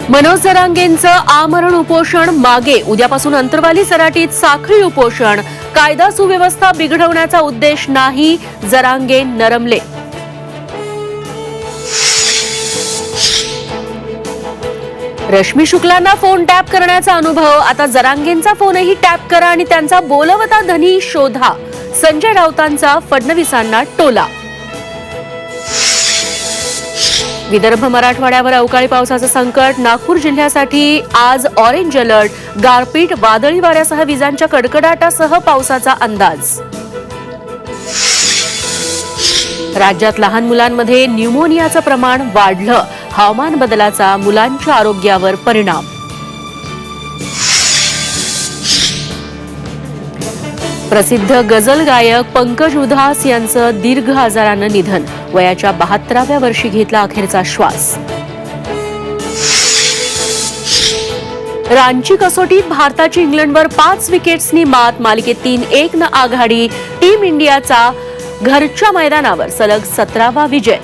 मनोज जरांगेंचं आमरण उपोषण मागे, उद्यापासून अंतरवाली सराटीत साखळी उपोषण. कायदा सुव्यवस्था बिघडवण्याचा उद्देश नाही, जरांगे नरमले. रश्मी शुक्लांना फोन टॅप करण्याचा अनुभव, आता जरांगेंचा फोनही टॅप करा आणि त्यांचा बोलवता धनी शोधा. संजय राऊतांचा फडणवीसांना टोला. विदर्भ मराठवाड्यावर अवकाळी पावसाचं संकट, नागपूर जिल्ह्यासाठी आज ऑरेंज अलर्ट. गारपीट, वादळी वाऱ्यासह विजांच्या कडकडाटासह पावसाचा अंदाज. राज्यात लहान मुलांमध्ये न्यूमोनियाचं प्रमाण वाढलं, हवामान बदलाचा मुलांच्या आरोग्यावर परिणाम. प्रसिद्ध गझल गायक पंकज उधास यांचं दीर्घ आजारानं निधन, वयाच्या 72व्या वर्षी घेतला अखेरचा श्वास. रांची कसोटीत भारताची इंग्लंडवर 5 विकेट्सनी मात, मालिकेत 3-1 आघाडी. टीम इंडियाचा घरच्या मैदानावर सलग 17वा विजय.